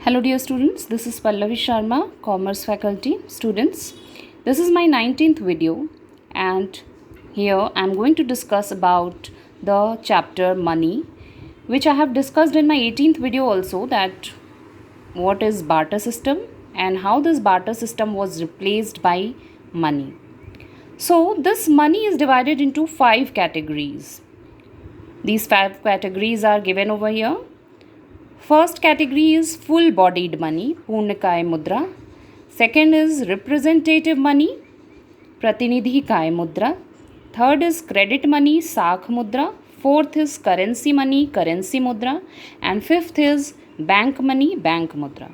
Hello dear students, this is Pallavi Sharma, Commerce faculty. Students, this is my 19th video and here I am going to discuss about the chapter money, which I have discussed in my 18th video also, that what is barter system and how this barter system was replaced by money. So this money is divided into 5 categories. These 5 categories are given over here. First category is full bodied money, Purnakaya Mudra. Second is representative money, Pratinidhi Kaya Mudra. Third is credit money, Sakh Mudra. Fourth is currency money, Currency Mudra. And fifth is bank money, bank मुद्रा.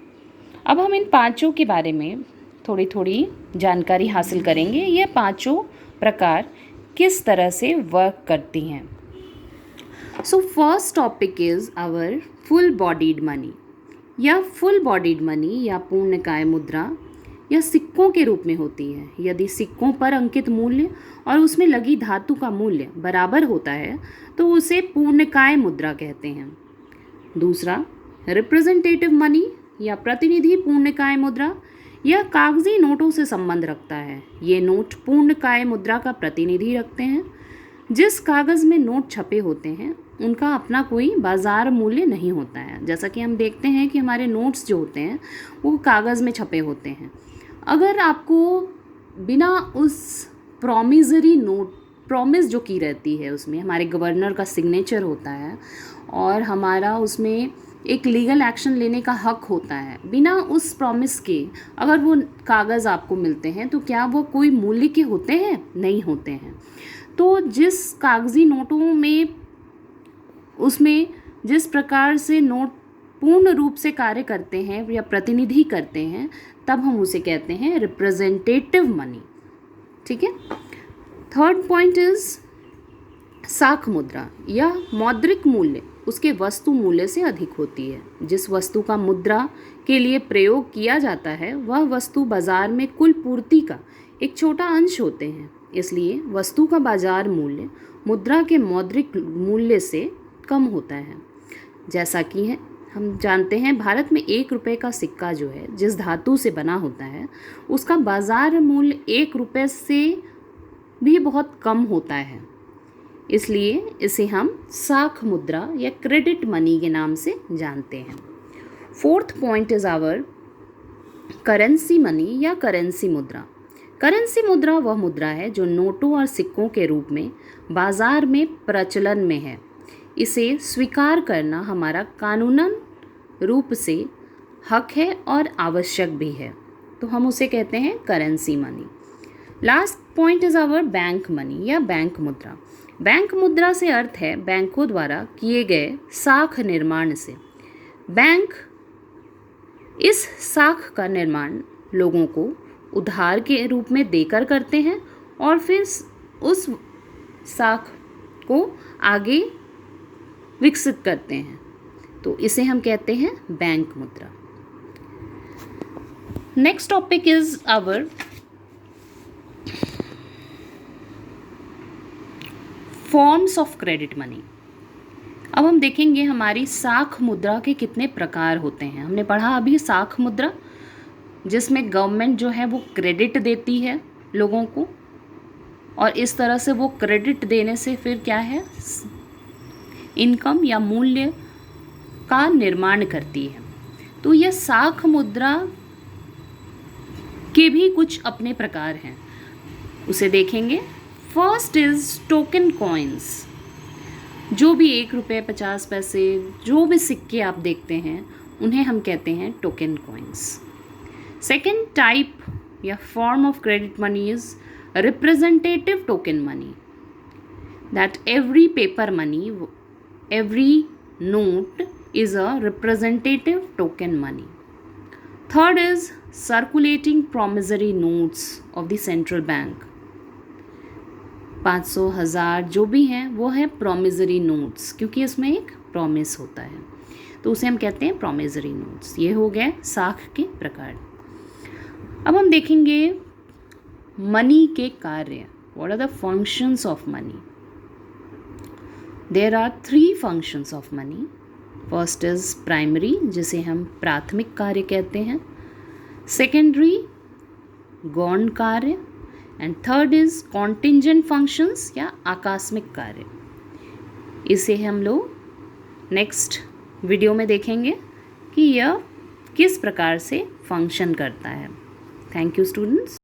अब हम इन पांचों के बारे में थोड़ी थोड़ी जानकारी हासिल करेंगे. ये पांचों प्रकार किस तरह से वर्क करती हैं. So first topic is our full bodied money. या फुल बॉडीड मनी या पूर्णकाय मुद्रा यह सिक्कों के रूप में होती है. यदि सिक्कों पर अंकित मूल्य और उसमें लगी धातु का मूल्य बराबर होता है तो उसे पूर्णकाय मुद्रा कहते हैं. दूसरा रिप्रेजेंटेटिव मनी या प्रतिनिधि पूर्णकाय मुद्रा. यह कागजी नोटों से संबंध रखता है. ये नोट पूर्णकाय मुद्रा का प्रतिनिधि रखते हैं. जिस कागज़ में नोट छपे होते हैं उनका अपना कोई बाज़ार मूल्य नहीं होता है. जैसा कि हम देखते हैं कि हमारे नोट्स जो होते हैं वो कागज़ में छपे होते हैं. अगर आपको बिना उस प्रॉमिजरी नोट, प्रॉमिस जो की रहती है उसमें हमारे गवर्नर का सिग्नेचर होता है और हमारा उसमें एक लीगल एक्शन लेने का हक होता है, बिना उस प्रॉमिस के अगर वो कागज़ आपको मिलते हैं तो क्या वो कोई मूल्य के होते हैं? नहीं होते हैं. तो जिस कागज़ी नोटों में उसमें जिस प्रकार से नोट पूर्ण रूप से कार्य करते हैं या प्रतिनिधि करते हैं तब हम उसे कहते हैं रिप्रेजेंटेटिव मनी. ठीक है. थर्ड पॉइंट इज साख मुद्रा. यह मौद्रिक मूल्य उसके वस्तु मूल्य से अधिक होती है. जिस वस्तु का मुद्रा के लिए प्रयोग किया जाता है वह वस्तु बाजार में कुल पूर्ति का एक छोटा अंश होते हैं. इसलिए वस्तु का बाजार मूल्य मुद्रा के मौद्रिक मूल्य से कम होता है. जैसा कि है हम जानते हैं भारत में 1 रुपये का सिक्का जो है जिस धातु से बना होता है उसका बाजार मूल्य 1 रुपये से भी बहुत कम होता है. इसलिए इसे हम साख मुद्रा या क्रेडिट मनी के नाम से जानते हैं. Fourth point is our currency money या करेंसी मुद्रा. करेंसी मुद्रा वह मुद्रा है जो नोटों और सिक्कों के रूप में बाजार में प्रचलन में है. इसे स्वीकार करना हमारा कानूनन रूप से हक है और आवश्यक भी है, तो हम उसे कहते हैं currency money. Last point is our bank money या बैंक मुद्रा. बैंक मुद्रा से अर्थ है बैंकों द्वारा किए गए साख निर्माण से. बैंक इस साख का निर्माण लोगों को उधार के रूप में देकर करते हैं और फिर उस साख को आगे विकसित करते हैं, तो इसे हम कहते हैं बैंक मुद्रा. Next topic is our forms of credit money. अब हम देखेंगे हमारी साख मुद्रा के कितने प्रकार होते हैं. हमने पढ़ा अभी साख मुद्रा जिसमें गवर्नमेंट जो है वो क्रेडिट देती है लोगों को और इस तरह से वो क्रेडिट देने से फिर क्या है इनकम या मूल्य का निर्माण करती है. तो यह साख मुद्रा के भी कुछ अपने प्रकार हैं, उसे देखेंगे. First is token coins. जो भी 1 रुपये 50 पैसे जो भी सिक्के आप देखते हैं उन्हें हम कहते हैं टोकन कॉइन्स. सेकेंड टाइप या form of credit money is representative token money. That every paper money, every note is a representative token money. Third is circulating promissory notes of the central bank. 500, 1000 जो भी हैं वो है promissory notes क्योंकि इसमें एक promise होता है, तो उसे हम कहते हैं promissory notes. ये हो गए साख के प्रकार. अब हम देखेंगे मनी के कार्य. What are the functions of money? There are 3 functions of money. First is primary, जिसे हम प्राथमिक कार्य कहते हैं, सेकेंडरी गौण कार्य, and third is contingent functions या आकस्मिक कार्य। इसे हम लोग नेक्स्ट वीडियो में देखेंगे कि यह किस प्रकार से फंक्शन करता है। Thank you students.